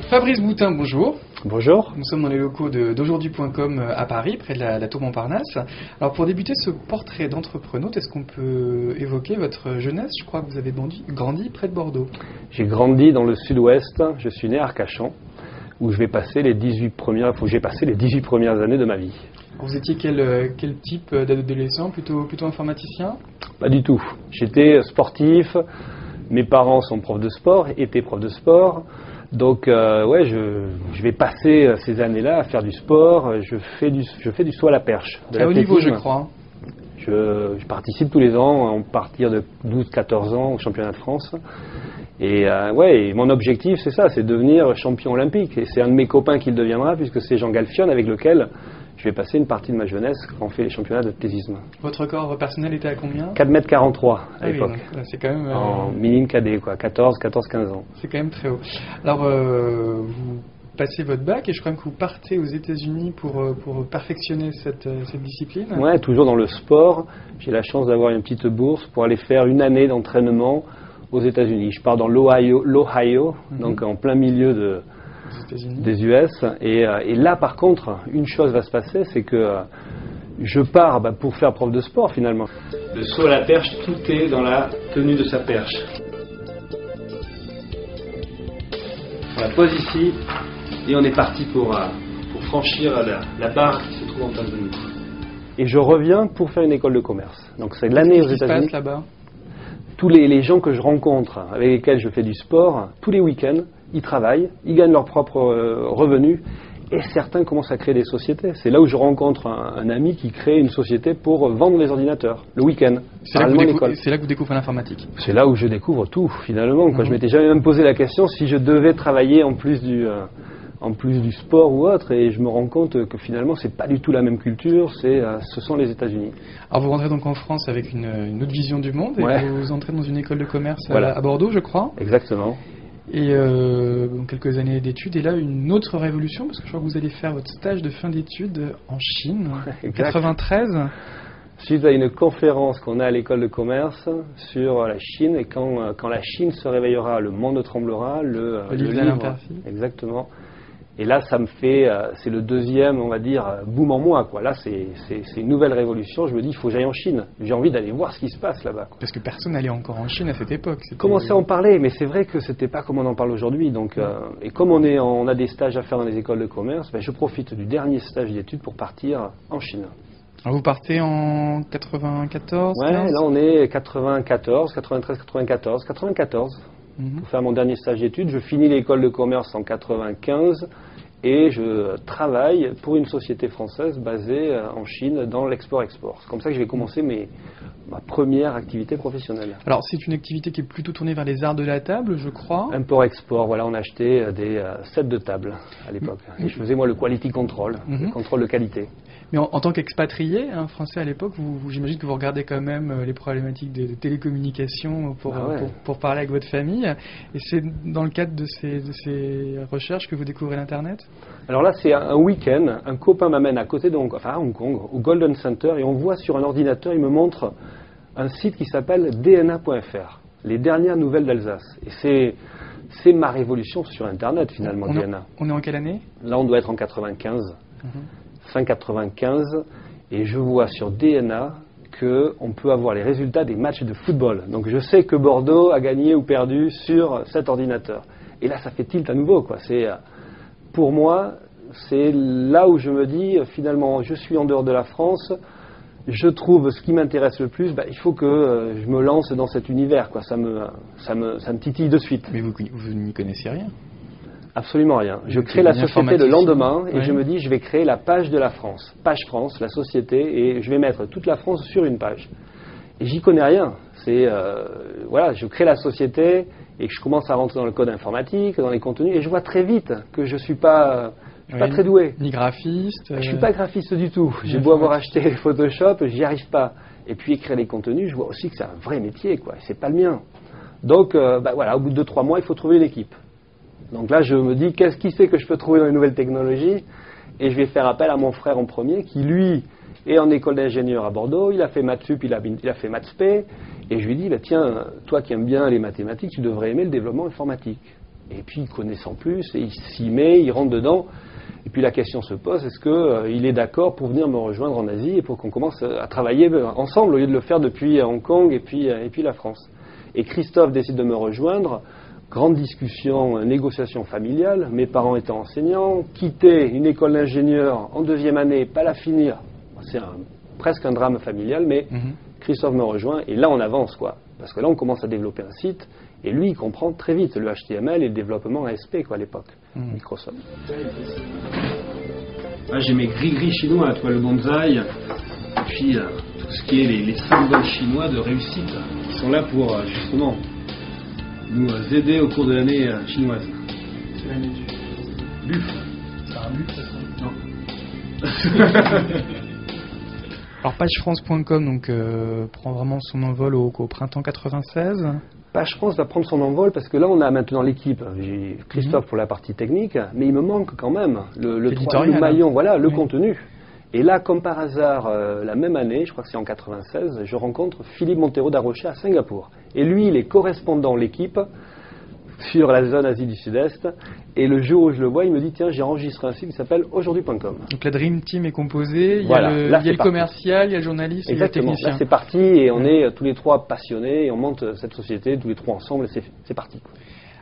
Fabrice Boutin, bonjour. Bonjour. Nous sommes dans les locaux d'aujourd'hui.com à Paris, près de la Tour Montparnasse. Alors pour débuter ce portrait d'entrepreneur, est-ce qu'on peut évoquer votre jeunesse? Je crois que vous avez grandi près de Bordeaux. J'ai grandi dans le sud-ouest, je suis né à Arcachon, où j'ai passé les 18 premières années de ma vie. Vous étiez quel type d'adolescent? Plutôt informaticien? Pas du tout. J'étais sportif, mes parents sont profs de sport, étaient profs de sport. Donc je vais passer ces années-là à faire du sport, je fais du saut à la perche. À haut niveau, je crois. Je participe tous les ans, à partir de 12-14 ans, au championnat de France. Et mon objectif, c'est ça, c'est devenir champion olympique. Et c'est un de mes copains qui le deviendra, puisque c'est Jean Galfion avec lequel je vais passer une partie de ma jeunesse quand on fait les championnats d'athlétisme. Votre record personnel était à combien? 4,43 m à l'époque. Oui, c'est quand même... En minime cadet, 14-15 ans. C'est quand même très haut. Alors, vous passez votre bac et je crois que vous partez aux États-Unis pour perfectionner cette discipline. Ouais, toujours dans le sport. J'ai la chance d'avoir une petite bourse pour aller faire une année d'entraînement aux États-Unis. Je pars dans l'Ohio, donc en plein milieu des US. Et là, par contre, une chose va se passer, c'est que je pars pour faire prof de sport, finalement. Le saut à la perche, tout est dans la tenue de sa perche. On la pose ici, et on est parti pour franchir la barre qui se trouve en face de nous. Et je reviens pour faire une école de commerce. Donc c'est l'année aux États-Unis. Qu'est-ce qui se passe là-bas? Tous les gens que je rencontre, avec lesquels je fais du sport, tous les week-ends, ils travaillent, ils gagnent leurs propres revenus, et certains commencent à créer des sociétés. C'est là où je rencontre un ami qui crée une société pour vendre les ordinateurs, le week-end. C'est là que vous découvrez l'informatique. C'est là où je découvre tout, finalement. Je m'étais jamais même posé la question si je devais travailler en plus du sport ou autre, et je me rends compte que finalement c'est pas du tout la même culture, ce sont les États-Unis. Alors vous rentrez donc en France avec une autre vision du monde, et vous entrez dans une école de commerce à Bordeaux, je crois. Exactement. Et quelques années d'études, et là une autre révolution, parce que je crois que vous allez faire votre stage de fin d'études en Chine, en 93. Suite à une conférence qu'on a à l'école de commerce sur la Chine, et quand la Chine se réveillera, le monde tremblera, le livre. Exactement. Et là, ça me fait, c'est le deuxième, on va dire, boom en moi, quoi. Là, c'est une nouvelle révolution. Je me dis, il faut que j'aille en Chine. J'ai envie d'aller voir ce qui se passe là-bas, quoi. Parce que personne n'allait encore en Chine à cette époque. Commencer à en parler, mais c'est vrai que c'était pas comme on en parle aujourd'hui. Donc, et comme on a des stages à faire dans les écoles de commerce, je profite du dernier stage d'études pour partir en Chine. Alors vous partez en 94? Ouais, 15? Là on est 94, 93, 94, 94. Pour faire mon dernier stage d'études, je finis l'école de commerce en 95 et je travaille pour une société française basée en Chine dans l'export-export. C'est comme ça que je vais commencer ma première activité professionnelle. Alors c'est une activité qui est plutôt tournée vers les arts de la table, je crois. Import-export, voilà, on achetait des sets de table à l'époque. Et je faisais moi le quality control, le contrôle de qualité. Mais en tant qu'expatrié, français à l'époque, j'imagine que vous regardez quand même les problématiques de télécommunications pour parler avec votre famille. Et c'est dans le cadre de ces recherches que vous découvrez l'Internet? Alors là, c'est un week-end. Un copain m'amène à côté à Hong Kong, au Golden Center, et on voit sur un ordinateur, il me montre un site qui s'appelle dna.fr, les dernières nouvelles d'Alsace. Et c'est ma révolution sur Internet, finalement, DNA. On est en quelle année? Là, on doit être en 95. Fin 95, et je vois sur DNA qu'on peut avoir les résultats des matchs de football. Donc je sais que Bordeaux a gagné ou perdu sur cet ordinateur. Et là, ça fait tilt à nouveau, quoi. Pour moi, c'est là où je me dis, finalement, je suis en dehors de la France, je trouve ce qui m'intéresse le plus, il faut que je me lance dans cet univers, quoi. Ça me titille de suite. Mais vous n'y connaissez rien? Absolument rien. Je crée la société le lendemain et je me dis, je vais créer la page de la France. Page France, la société, et je vais mettre toute la France sur une page. Et j'y connais rien. Je crée la société et je commence à rentrer dans le code informatique, dans les contenus, et je vois très vite que je suis pas très doué. Ni graphiste. Je suis pas graphiste du tout. J'ai beau avoir acheté Photoshop, j'y arrive pas. Et puis écrire les contenus, je vois aussi que c'est un vrai métier, quoi. C'est pas le mien. Donc, voilà, au bout de 2-3 mois, il faut trouver une équipe. Donc là, je me dis, qui c'est que je peux trouver dans les nouvelles technologies? Et je vais faire appel à mon frère en premier, qui lui est en école d'ingénieur à Bordeaux. Il a fait maths sup, il a fait maths spé. Et je lui dis, tiens, toi qui aimes bien les mathématiques, tu devrais aimer le développement informatique. Et puis, il connaît sans plus, et il s'y met, il rentre dedans. Et puis la question se pose, est-ce qu'il est d'accord pour venir me rejoindre en Asie et pour qu'on commence à travailler ensemble au lieu de le faire depuis Hong Kong et puis la France. Et Christophe décide de me rejoindre. Grande discussion, négociation familiale, mes parents étant enseignants, quitter une école d'ingénieur en 2e année, pas la finir, c'est presque un drame familial, mais Christophe me rejoint et là on avance, quoi. Parce que là on commence à développer un site et lui il comprend très vite le HTML et le développement ASP, quoi, à l'époque, Microsoft. Là j'ai mes gris-gris chinois, toi, le bonsaï, et puis tout ce qui est les symboles chinois de réussite, qui sont là pour justement nous aider au cours de l'année chinoise. C'est l'année du buffle. C'est un buffle, ça? Non. Alors pagefrance.com donc prend vraiment son envol au printemps 96. Page France va prendre son envol parce que là on a maintenant l'équipe. J'ai Christophe pour la partie technique, mais il me manque quand même le maillon, voilà, le contenu. Et là, comme par hasard, la même année, je crois que c'est en 96, je rencontre Philippe Montero d'Arrocha à Singapour. Et lui, il est correspondant de l'équipe sur la zone Asie du Sud-Est. Et le jour où je le vois, il me dit, tiens, j'ai enregistré un site qui s'appelle aujourd'hui.com. Donc la Dream Team est composée, il y a le commercial, il y a le journaliste, il y a le technicien. Là c'est parti et on est tous les trois passionnés et on monte cette société tous les trois ensemble et c'est parti.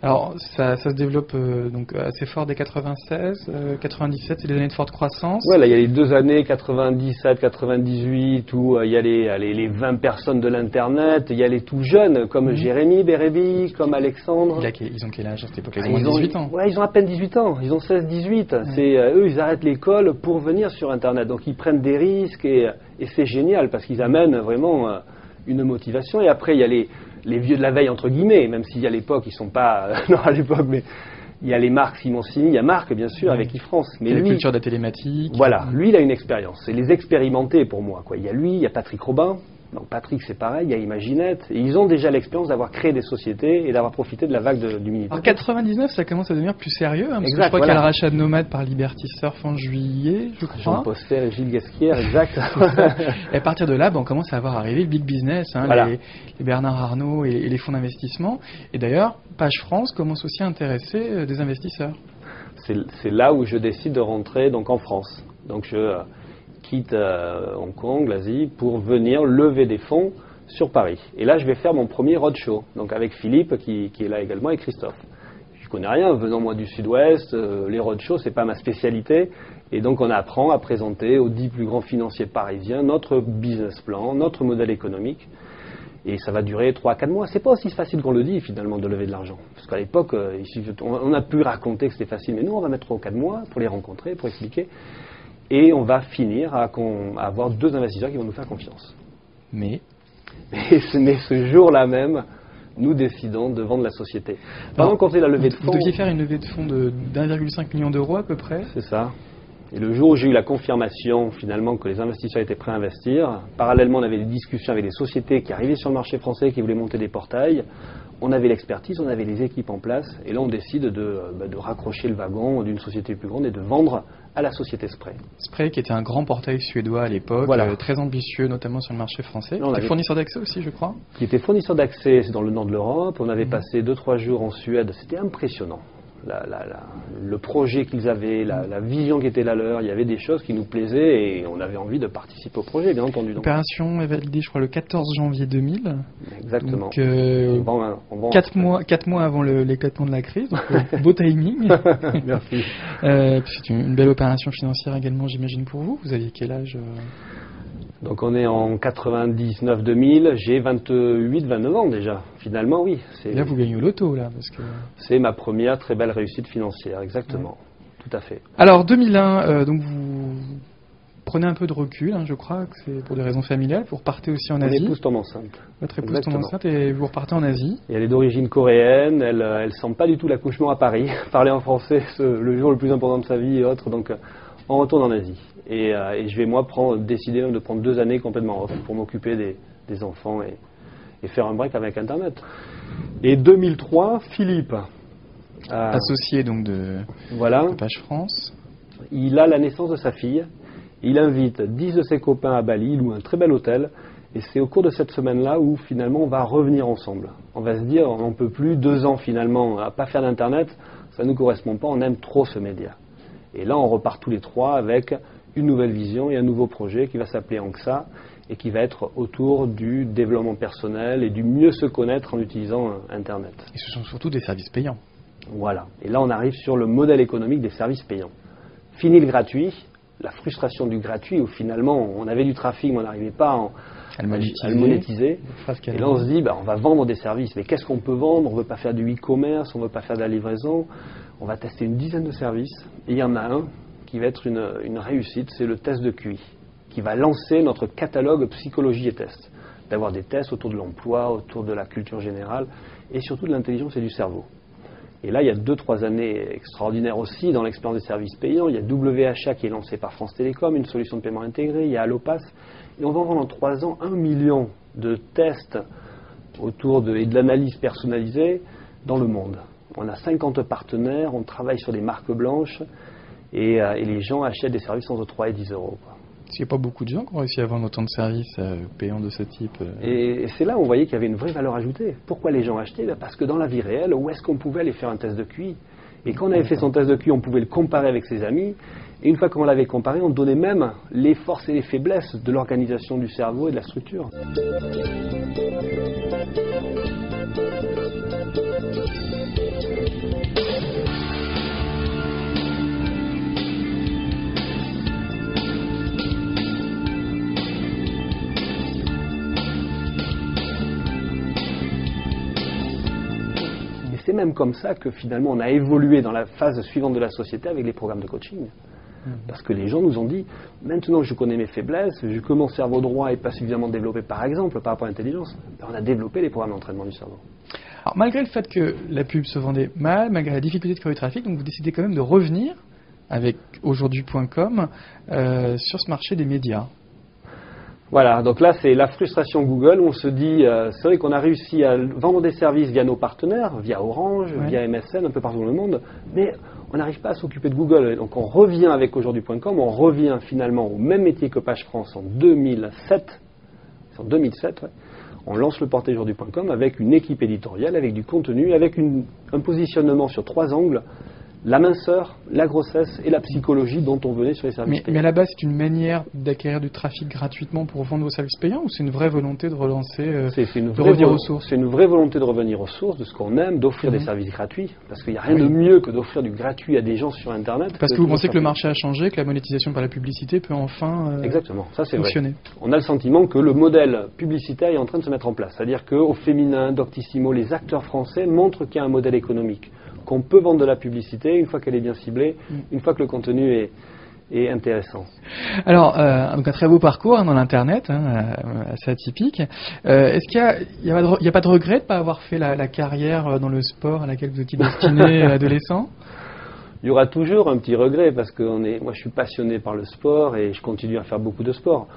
Alors ça se développe donc assez fort dès 96, 97, c'est des années de forte croissance. Ouais, là il y a les 2 années 97, 98 où il y a les 20 personnes de l'internet, il y a les tout jeunes comme Jérémy Bérébi, comme Alexandre. Ils ont quel âge à cette époque? Ils ont 18 ans. Ouais, ils ont à peine 18 ans, ils ont 16-18. C'est eux, ils arrêtent l'école pour venir sur internet. Donc ils prennent des risques et c'est génial parce qu'ils amènent vraiment une motivation. Et après il y a les vieux de la veille, entre guillemets, même si à l'époque, ils sont pas... non, à l'époque, mais il y a les Marc Simoncini, il y a Marc, bien sûr, avec e-France. Mais lui, la culture de la télématique. Voilà, lui, il a une expérience. C'est les expérimenter pour moi, quoi. Il y a lui, il y a Patrick Robin. Donc Patrick, c'est pareil, il y a Imaginette. Et ils ont déjà l'expérience d'avoir créé des sociétés et d'avoir profité de la vague du mini. En 99, ça commence à devenir plus sérieux, parce que je crois qu'il y a le rachat de Nomade par Liberty Surf en juillet, je crois. Jean Poster et Gilles Gasquière, exact. Et à partir de là, on commence à voir arriver le big business, les Bernard Arnault et les fonds d'investissement. Et d'ailleurs, Page France commence aussi à intéresser des investisseurs. C'est là où je décide de rentrer donc en France. Donc je quitte Hong Kong, l'Asie, pour venir lever des fonds sur Paris. Et là, je vais faire mon premier roadshow, donc avec Philippe qui est là également et Christophe. Je connais rien, venant moi du Sud-Ouest, les roadshows, c'est pas ma spécialité. Et donc on apprend à présenter aux 10 plus grands financiers parisiens notre business plan, notre modèle économique. Et ça va durer 3-4 mois. C'est pas aussi facile qu'on le dit finalement de lever de l'argent. Parce qu'à l'époque, on a pu raconter que c'était facile, mais nous on va mettre 3 ou 4 mois pour les rencontrer, pour expliquer. Et on va finir à avoir 2 investisseurs qui vont nous faire confiance. Mais ce jour-là même, nous décidons de vendre la société. Pendant qu'on fait la levée de fonds... Vous deviez faire une levée de fonds de 1,5 million d'euros à peu près. C'est ça. Et le jour où j'ai eu la confirmation finalement que les investisseurs étaient prêts à investir, parallèlement on avait des discussions avec des sociétés qui arrivaient sur le marché français, qui voulaient monter des portails. On avait l'expertise, on avait les équipes en place, et là on décide de raccrocher le wagon d'une société plus grande et de vendre à la société Spray. Spray qui était un grand portail suédois à l'époque, très ambitieux notamment sur le marché français, qui était fournisseur d'accès aussi je crois. Qui était fournisseur d'accès dans le nord de l'Europe, on avait passé 2-3 jours en Suède, c'était impressionnant. Le projet qu'ils avaient, la vision qui était la leur, il y avait des choses qui nous plaisaient et on avait envie de participer au projet, bien entendu. L'opération est validée, je crois, le 14 janvier 2000. Exactement. Donc, 4 mois avant l'éclatement de la crise, donc beau timing. Merci. C'est une belle opération financière également, j'imagine, pour vous. Vous aviez quel âge Donc on est en 99-2000, j'ai 28-29 ans déjà, finalement oui. Là vous gagnez au loto là parce que... C'est ma première très belle réussite financière, exactement, tout à fait. Alors 2001, donc vous prenez un peu de recul, je crois que c'est pour des raisons familiales, vous repartez aussi en Asie. Mon épouse tombe enceinte. Votre épouse tombe enceinte et vous repartez en Asie. Et elle est d'origine coréenne, elle sent pas du tout l'accouchement à Paris, parler en français le jour le plus important de sa vie et autres, donc on retourne en Asie. et je vais moi décider de prendre 2 années complètement off pour m'occuper des enfants et faire un break avec Internet. Et 2003, Philippe, associé donc de Page France, il a la naissance de sa fille, il invite 10 de ses copains à Bali, il loue un très bel hôtel, et c'est au cours de cette semaine-là où finalement on va revenir ensemble. On va se dire, on n'en peut plus, 2 ans finalement à pas faire d'Internet, ça ne nous correspond pas, on aime trop ce média. Et là on repart tous les 3 avec une nouvelle vision et un nouveau projet qui va s'appeler Anxa, et qui va être autour du développement personnel et du mieux se connaître en utilisant Internet. Et ce sont surtout des services payants. Voilà. Et là, on arrive sur le modèle économique des services payants. Fini le gratuit, la frustration du gratuit, où finalement, on avait du trafic, mais on n'arrivait pas à le monétiser. Et là, on se dit, on va vendre des services. Mais qu'est-ce qu'on peut vendre? On ne veut pas faire du e-commerce, on ne veut pas faire de la livraison. On va tester une dizaine de services. Et il y en a un qui va être une réussite, c'est le test de QI, qui va lancer notre catalogue psychologie et tests. D'avoir des tests autour de l'emploi, autour de la culture générale, et surtout de l'intelligence et du cerveau. Et là, il y a 2-3 années extraordinaires aussi dans l'expérience des services payants. Il y a WHA qui est lancé par France Télécom, une solution de paiement intégrée. Il y a Allopass. Et on va vendre en 3 ans 1 million de tests autour et de l'analyse personnalisée dans le monde. On a 50 partenaires, on travaille sur des marques blanches, et les gens achètent des services entre 3 et 10 euros. Parce qu'il n'y a pas beaucoup de gens qui ont réussi à vendre autant de services payants de ce type. Et c'est là où on voyait qu'il y avait une vraie valeur ajoutée. Pourquoi les gens achetaient? Parce que dans la vie réelle, où est-ce qu'on pouvait aller faire un test de QI? Et quand on avait fait son test de QI, on pouvait le comparer avec ses amis. Et une fois qu'on l'avait comparé, on donnait même les forces et les faiblesses de l'organisation du cerveau et de la structure. C'est même comme ça que finalement on a évolué dans la phase suivante de la société avec les programmes de coaching. Parce que les gens nous ont dit, maintenant que je connais mes faiblesses, que mon cerveau droit n'est pas suffisamment développé par exemple par rapport à l'intelligence, on a développé les programmes d'entraînement du cerveau. Alors malgré le fait que la pub se vendait mal, malgré la difficulté de créer du trafic, donc vous décidez quand même de revenir avec aujourd'hui.com sur ce marché des médias. Voilà, donc là c'est la frustration Google, on se dit, c'est vrai qu'on a réussi à vendre des services via nos partenaires, via Orange, via MSN, un peu partout dans le monde, mais on n'arrive pas à s'occuper de Google. Donc on revient avec aujourd'hui.com, on revient finalement au même métier que Page France en 2007. En 2007, on lance le portail aujourd'hui.com avec une équipe éditoriale, avec du contenu, avec un positionnement sur 3 angles. La minceur, la grossesse et la psychologie dont on venait sur les services payants. Mais à la base, c'est une manière d'acquérir du trafic gratuitement pour vendre vos services payants, ou c'est une vraie volonté de relancer, de revenir aux sources? C'est une vraie volonté de revenir aux sources, de ce qu'on aime, d'offrir des services gratuits, parce qu'il n'y a rien de mieux que d'offrir du gratuit à des gens sur Internet. Parce que vous pensez que le marché a changé, que la monétisation par la publicité peut enfin Exactement, ça c'est fonctionner. Vrai. On a le sentiment que le modèle publicitaire est en train de se mettre en place, c'est-à-dire qu'au féminin, Doctissimo, les acteurs français montrent qu'il y a un modèle économique, qu'on peut vendre de la publicité une fois qu'elle est bien ciblée, une fois que le contenu est intéressant. Alors, donc un très beau parcours dans l'Internet, assez atypique. Est-ce qu'il n'y a pas de regret de ne pas avoir fait la carrière dans le sport à laquelle vous étiez destiné adolescent? Il y aura toujours un petit regret parce que moi je suis passionné par le sport et je continue à faire beaucoup de sport.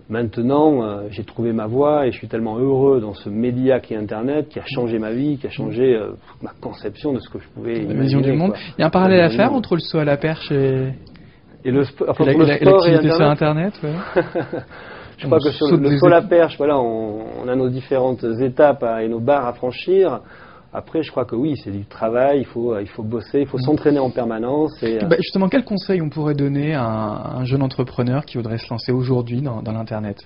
Maintenant, j'ai trouvé ma voie et je suis tellement heureux dans ce média qui est Internet, qui a changé ma vie, qui a changé ma conception de ce que je pouvais imaginer. La vision du monde. Il y a un parallèle à faire entre le saut à la perche et le sport, enfin, l'activité sur Internet. Je crois que sur le saut à la perche, voilà, on a nos différentes étapes et nos barres à franchir. Après, je crois que oui, c'est du travail, il faut bosser, il faut s'entraîner en permanence. Et, justement, quel conseil on pourrait donner à un jeune entrepreneur qui voudrait se lancer aujourd'hui dans l'Internet?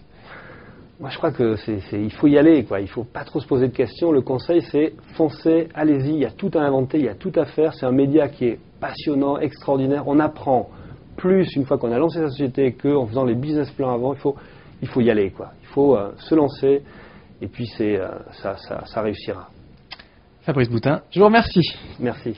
Moi, je crois que il faut y aller, quoi. Il ne faut pas trop se poser de questions. Le conseil, c'est foncez, allez-y, il y a tout à inventer, il y a tout à faire. C'est un média qui est passionnant, extraordinaire. On apprend plus une fois qu'on a lancé sa société qu'en faisant les business plans avant. Il faut y aller, quoi. Il faut se lancer et puis ça réussira. Fabrice Boutin, je vous remercie. Merci.